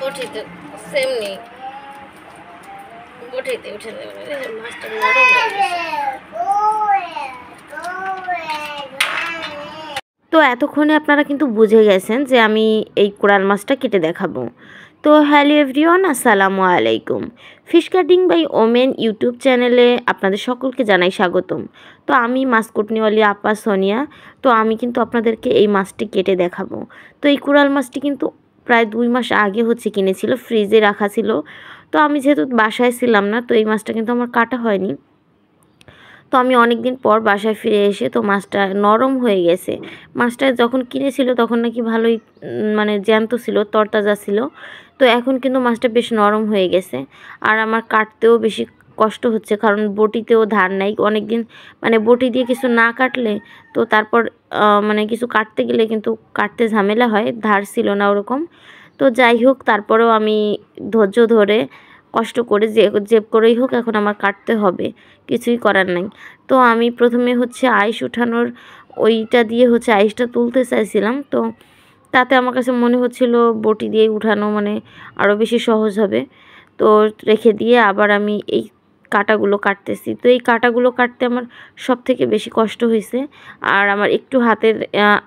বটিতে same নেই, বটিতে উঠে দেবে মাছটা নরম হয়ে গেছে। তো এতক্ষণে আপনারা কিন্তু বুঝে গেছেন যে আমি এই কোরাল মাছটা কেটে দেখাবো। তো হ্যালো এভরিওয়ান, আসসালামু আলাইকুম। Fish cutting by women YouTube চ্যানেলে আপনাদের সকলকে জানাই স্বাগতম। তো আমি মাছ কুটনিওয়ালি আপা সোনিয়া। তো আমি কিন্তু আপনাদেরকে এই মাছটি কেটে দেখাবো। তো এই কোরাল মাছটি কিন্তু প্রায় 2 মাস আগে কিনেছিল, ফ্রিজে রাখা ছিল। তো আমি যেহেতু বাসায় ছিলাম না, তো এই মাছটা কিন্তু আমার কাটা হয়নি। তো আমি অনেক দিন পর বাসায় ফিরে এসে তো মাছটা নরম হয়ে গেছে। মাছটা যখন কিনেছিল তখন নাকি ভালোই মানে জ্যান্ত ছিল, তরতাজা ছিল। তো এখন কিন্তু মাছটা বেশ নরম হয়ে গেছে। আর আমার কাটতেও বেশি কষ্ট হচ্ছে, কারণ বটিতেও ধার নাই। অনেক দিন মানে বটি দিয়ে কিছু না কাটলে তো তারপর মানে কিছু কাটতে গেলে কিন্তু কাটতে ঝামেলা হয়, ধার ছিল না ওরকম। তো যাই হোক, তারপরেও আমি ধৈর্য ধরে কষ্ট করে যে করেই হোক এখন আমার কাটতে হবে, কিছুই করার নাই। তো আমি প্রথমে আইস উঠানোর ওইটা দিয়ে আইসটা তুলতে চাইছিলাম। তো তাতে আমার কাছে মনে হচ্ছিল বটি দিয়ে উঠানো মানে আরও বেশি সহজ হবে। তো রেখে দিয়ে আবার আমি এই কাটাগুলো কাটতেছি। তো এই কাটাগুলো কাটতে আমার সব থেকে বেশি কষ্ট হয়েছে। আর আমার একটু হাতের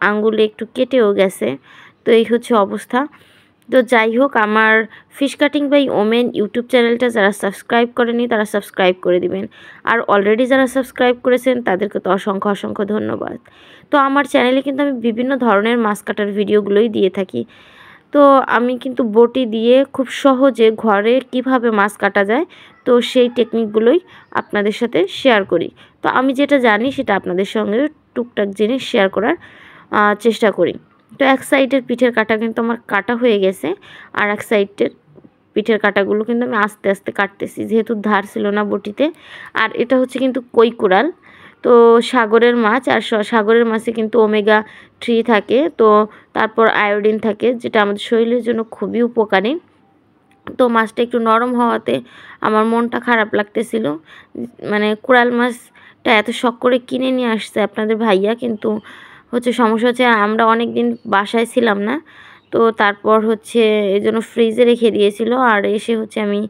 আঙ্গুলে একটু কেটেও গেছে। তো এই অবস্থা। তো যাই হোক, আমার fish cutting by women YouTube চ্যানেলটা যারা সাবস্ক্রাইব করেনি তারা সাবস্ক্রাইব করে দিবেন। আর অলরেডি যারা সাবস্ক্রাইব করেছেন তাদেরকে তো অসংখ্য অসংখ্য ধন্যবাদ। তো আমার চ্যানেলে কিন্তু আমি বিভিন্ন ধরনের মাছ কাটার ভিডিওগুলোই দিয়ে থাকি। তো আমি কিন্তু বটি দিয়ে খুব সহজে ঘরে কিভাবে মাছ কাটা যায় তো সেই টেকনিকগুলোই আপনাদের সাথে শেয়ার করি। তো আমি যেটা জানি সেটা আপনাদের সঙ্গে টুকটাক জিনিস শেয়ার করার চেষ্টা করি। তো এক সাইডের পিঠের কাটা কিন্তু আমার কাটা হয়ে গেছে, আর এক সাইডের পিঠের কাটাগুলো কিন্তু আমি আস্তে আস্তে কাটতেছি, যেহেতু ধার ছিল না বটিতে। আর এটা কিন্তু কই কোরাল। তো সাগরের মাছ, আর সাগরের মাছে কিন্তু ওমেগা 3 থাকে। তো তারপর আয়োডিন থাকে, যেটা আমাদের শরীরের জন্য খুবই উপকারী। তো মাছটা একটু নরম হওয়াতে আমার মনটা খারাপ লাগতেছিল। মানে কোরাল মাছটা এত শখ করে কিনে নিয়ে আসছে আপনাদের ভাইয়া, কিন্তু সমস্যা আমরা অনেক দিন বাসায় ছিলাম না। তো তারপর এই জন্য ফ্রিজে রেখে দিয়েছিল। আর এসে আমি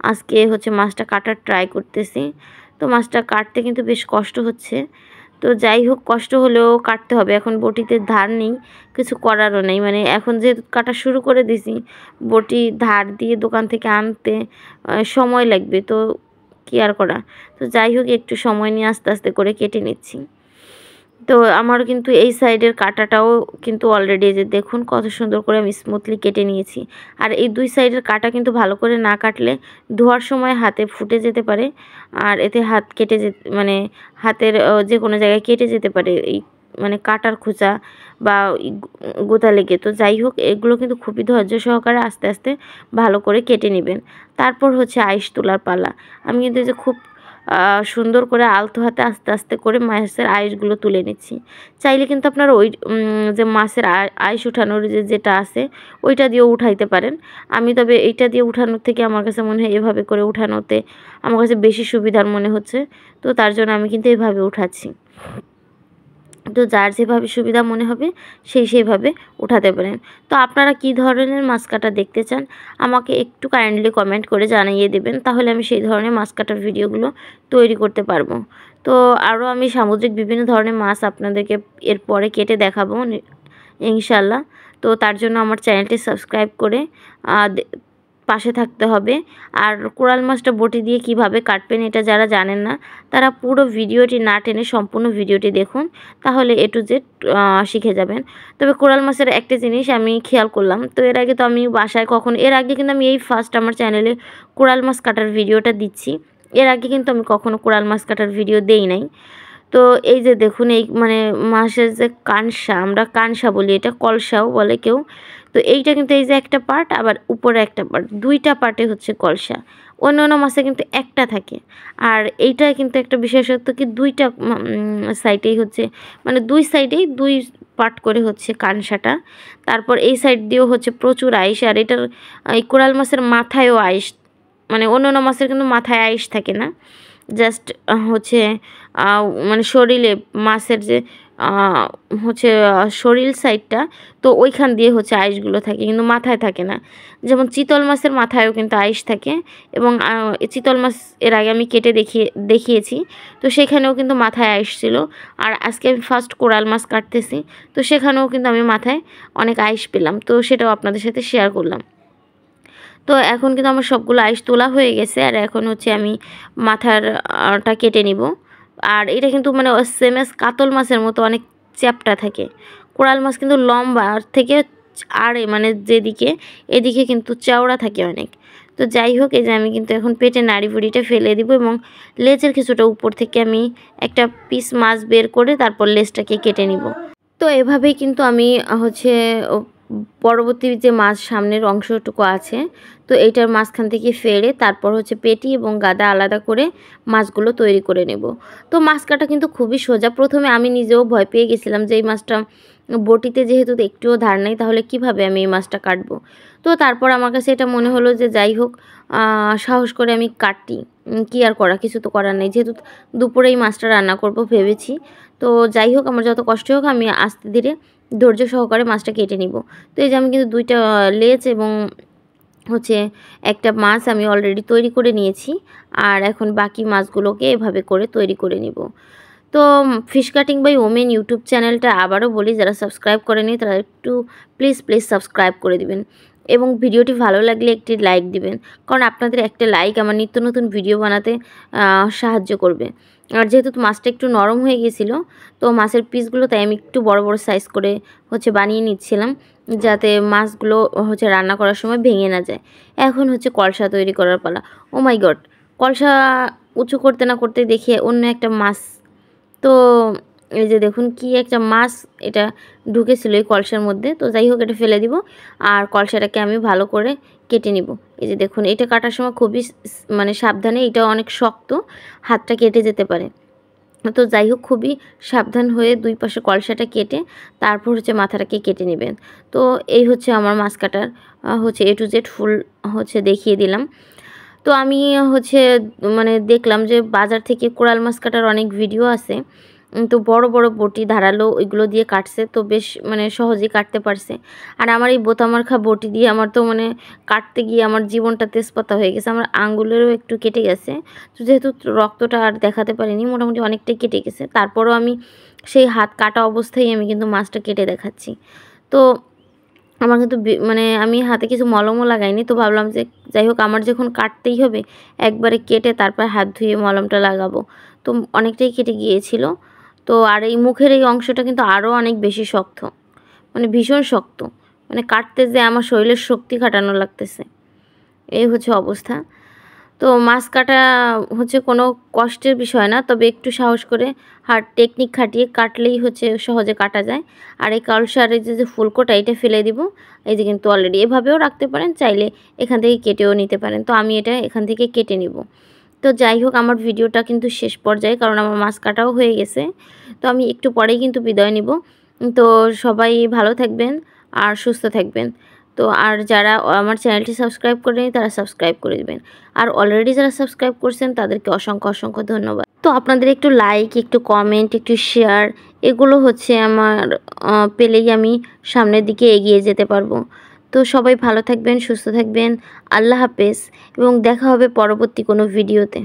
আজকে মাছটা কাটার ট্রাই করতেছি। তো মাছটা কাটতে কিন্তু বেশ কষ্ট হচ্ছে। তো যাই হোক, কষ্ট হলেও কাটতে হবে। এখন বটিতে ধার নেই, কিছু করারও নেই। মানে এখন যেহেতু কাটা শুরু করে দিছি, বটি ধার দিয়ে দোকান থেকে আনতে সময় লাগবে, তো কি আর করা। তো যাই হোক, একটু সময় নিয়ে আস্তে আস্তে করে কেটে নিচ্ছি। তো আমার কিন্তু এই সাইডের কাটাটাও কিন্তু অলরেডি যে দেখুন কত সুন্দর করে আমি স্মুথলি কেটে নিয়েছি। আর এই দুই সাইডের কাটা কিন্তু ভালো করে না কাটলে ধোয়ার সময় হাতে ফুটে যেতে পারে, আর এতে হাত কেটে মানে হাতের যে কোনো জায়গায় কেটে যেতে পারে এই মানে কাটার খোঁচা বা গোতা লেগে। তো যাই হোক, এগুলো কিন্তু খুবই ধৈর্য সহকারে আস্তে আস্তে ভালো করে কেটে নেবেন। তারপর আইস তোলার পালা। আমি কিন্তু খুব সুন্দর করে আলতো হাতে আস্তে আস্তে করে মাছের আইসগুলো তুলে নিচ্ছি। চাইলে কিন্তু আপনারা ওই যে মাছের আইস উঠানোর যেটা আছে ওইটা দিয়েও উঠাইতে পারেন। আমি তবে এইটা দিয়ে উঠানোর থেকে আমার কাছে মনে হয় এভাবে করে উঠানোতে আমার কাছে বেশি সুবিধার মনে হচ্ছে। তো তার জন্য আমি কিন্তু এভাবে উঠাচ্ছি। তো যার যেভাবে সুবিধা মনে হবে সেইভাবে উঠাতে পারেন। তো আপনারা কি ধরনের মাছ কাটা দেখতে চান আমাকে একটু কাইন্ডলি কমেন্ট করে জানিয়ে দেবেন, তাহলে আমি সেই ধরনের মাছ কাটার ভিডিওগুলো তৈরি করতে পারবো। তো আরও আমি সামুদ্রিক বিভিন্ন ধরনের মাছ আপনাদেরকে এরপরে কেটে দেখাবো ইনশাল্লাহ। তো তার জন্য আমার চ্যানেলটি সাবস্ক্রাইব করে পাশে থাকতে হবে। আর কোরাল মাছটা বটি দিয়ে কিভাবে কাটবেন এটা যারা জানেন না তারা পুরো ভিডিওটি না টেনে সম্পূর্ণ ভিডিওটি দেখুন, তাহলে A to Z শিখে যাবেন। তবে কোরাল মাছের একটা জিনিস আমি খেয়াল করলাম, তো এর আগে তো আমি বাসায় এর আগে কিন্তু আমি এই ফার্স্ট আমার চ্যানেলে কোরাল মাছ কাটার ভিডিওটা দিচ্ছি। এর আগে কিন্তু আমি কখনো কোরাল মাছ কাটার ভিডিও দেই নাই। তো এই যে দেখুন, এই মানে মাছের যে কানসা, আমরা কানসা বলি, এটা কলসাও বলে কেউ। তো এইটা কিন্তু এই যে একটা পার্ট, আবার উপরে একটা পার্ট, দুইটা পার্টে কলসা। অন্য মাছে কিন্তু একটা থাকে। আর এইটা কিন্তু একটা বিশেষত্ব কি, দুইটা সাইডেই মানে দুই সাইডেই দুই পার্ট করে কানসাটা। তারপর এই সাইড দিয়েও প্রচুর আইস। আর এটার এই কোরাল মাছের মাথায়ও আইস, মানে অন্য মাছের কিন্তু মাথায় আইস থাকে না, জাস্ট মানে শরীরে মাছের যে হচ্ছে শরীর সাইডটা, তো ওইখান দিয়ে হচ্ছে আইসগুলো থাকে, কিন্তু মাথায় থাকে না। যেমন চিতল মাছের মাথায়ও কিন্তু আইস থাকে, এবং চিতল মাছ এর আগে আমি কেটে দেখিয়েছি, তো সেখানেও কিন্তু মাথায় আইস ছিল। আর আজকে আমি ফার্স্ট কোরাল মাছ কাটতেছি, তো সেখানেও কিন্তু আমি মাথায় অনেক আইস পেলাম, তো সেটাও আপনাদের সাথে শেয়ার করলাম। তো এখন কিন্তু আমার সবগুলো আইস তোলা হয়ে গেছে, আর এখন হচ্ছে আমি মাথারটা কেটে নিব। আর এটা কিন্তু মানে সেম এস কাতল মাছের মতো অনেক চ্যাপ্টা থাকে। কোরাল মাছ কিন্তু লম্বা থেকে আড়ে মানে যেদিকে এদিকে কিন্তু চওড়া থাকে অনেক। তো যাই হোক, এই যে আমি কিন্তু এখন পেটে নাড়ি ভুড়িটা ফেলে দিব, এবং লেজের কিছুটা উপর থেকে আমি একটা পিস মাছ বের করে তারপর লেজটাকে কেটে নিব। তো এভাবেই কিন্তু আমি হচ্ছে পরবর্তী যে মাছ সামনের অংশটুকু আছে, তো এইটার মাঝখান থেকে ফেড়ে তারপর হচ্ছে পেটি এবং গাদা আলাদা করে মাছগুলো তৈরি করে নেব। তো মাছ কাটা কিন্তু খুবই সোজা। প্রথমে আমি নিজেও ভয় পেয়ে গেছিলাম যে এই মাছটা বটিতে যেহেতু একটুও ধার নেই, তাহলে কিভাবে আমি এই মাছটা কাটবো। তো তারপর আমার কাছে এটা মনে হলো যে যাই হোক, সাহস করে আমি কাটি, কি আর করা, কিছু তো করার নেই, যেহেতু দুপুরে এই মাছটা রান্না করব ভেবেছি। তো যাই হোক, আমার যত কষ্ট হোক আমি আস্তে ধীরে ধৈর্য সহকারে মাছটা কেটে নিব। তো এই যে আমি কিন্তু দুইটা লেজ এবং হচ্ছে একটা মাছ আমি অলরেডি তৈরি করে নিয়েছি, আর এখন বাকি মাছগুলোকে এভাবে করে তৈরি করে নিব। তো fish cutting by women YouTube চ্যানেলটা আবারও বলি, যারা সাবস্ক্রাইব করেনি তারা একটু প্লিজ সাবস্ক্রাইব করে দিবেন, এবং ভিডিওটি ভালো লাগলে একটি লাইক দিবেন, কারণ আপনাদের একটা লাইক আমার নিত্য নতুন ভিডিও বানাতে সাহায্য করবে। আর যেহেতু মাছটা একটু নরম হয়ে গেছিলো, তো মাছের পিসগুলো তাই আমি একটু বড় বড় সাইজ করে হচ্ছে বানিয়ে নিচ্ছিলাম, যাতে মাছগুলো হচ্ছে রান্না করার সময় ভেঙে না যায়। এখন হচ্ছে কলসা তৈরি করার পালা। ও মাই গড, কলসা উঁচু করতে না করতে দেখি অন্য একটা মাছ, তো এই যে দেখুন কি একটা মাছ এটা ঢুকেছিল এই কলসার মধ্যে। তো যাই হোক, এটা ফেলে দিব, আর কলসাটাকে আমি ভালো করে কেটে নিব। এই যে দেখুন, এটা কাটার সময় খুবই মানে সাবধানে, এটা অনেক শক্ত, হাতটা কেটে যেতে পারে। তো যাই হোক, খুবই সাবধান হয়ে দুই পাশে কলসাটা কেটে তারপর হচ্ছে মাথাটাকে কেটে নেবেন। তো এই হচ্ছে আমার মাছ কাটার হচ্ছে A to Z ফুল হচ্ছে দেখিয়ে দিলাম। তো আমি হচ্ছে মানে দেখলাম যে বাজার থেকে কোরাল মাছ কাটার অনেক ভিডিও আছে, তো বড় বড় বটি ধারালো ওইগুলো দিয়ে কাটছে, তো বেশ মানে সহজেই কাটতে পারছে। আর আমার এই বোতামার্খা বটি দিয়ে আমার তো মানে কাটতে গিয়ে আমার জীবনটা তেজপাতা হয়ে গেছে, আমার আঙ্গুলেরও একটু কেটে গেছে। তো যেহেতু রক্তটা আর দেখাতে পারিনি, মোটামুটি অনেকটাই কেটে গেছে, তারপরও আমি সেই হাত কাটা অবস্থায় আমি কিন্তু মাছটা কেটে দেখাচ্ছি। তো আমার কিন্তু মানে আমি হাতে কিছু মলমও লাগাইনি, তো ভাবলাম যে যাই হোক, আমার যখন কাটতেই হবে একবারে কেটে তারপর হাত ধুয়ে মলমটা লাগাবো। তো অনেকটাই কেটে গিয়েছিল। তো আর এই মুখের এই অংশটা কিন্তু আরও অনেক বেশি শক্ত, মানে ভীষণ শক্ত, মানে কাটতে যে আমার শরীরের শক্তি খাটানো লাগতেছে, এই হচ্ছে অবস্থা। তো মাছ কাটা হচ্ছে কোনো কষ্টের বিষয় না, তবে একটু সাহস করে হার্ড টেকনিক খাটিয়ে কাটলেই হচ্ছে সহজে কাটা যায়। আর এই কালসার এই যে ফুলকোটা এটা ফেলে দিব, এই যে কিন্তু অলরেডি এভাবেও রাখতে পারেন, চাইলে এখান থেকে কেটেও নিতে পারেন। তো আমি এটা এখান থেকে কেটে নিব। তো যাই হোক, আমার ভিডিওটা কিন্তু শেষ পর্যায়ে, কারণ আমার মাছ কাটাও হয়ে গেছে। তো আমি একটু পরেই কিন্তু বিদায় নিব। তো সবাই ভালো থাকবেন আর সুস্থ থাকবেন। তো আর যারা আমার চ্যানেলটি সাবস্ক্রাইব করেনি তারা সাবস্ক্রাইব করে দেবেন, আর অলরেডি যারা সাবস্ক্রাইব করছেন তাদেরকে অসংখ্য অসংখ্য ধন্যবাদ। তো আপনাদের একটু লাইক, একটু কমেন্ট, একটু শেয়ার, এগুলো হচ্ছে আমার পেলেই আমি সামনের দিকে এগিয়ে যেতে পারবো। তো সবাই ভালো থাকবেন, সুস্থ থাকবেন, আল্লাহ হাফেজ, এবং দেখা হবে পরবর্তী কোনো ভিডিওতে।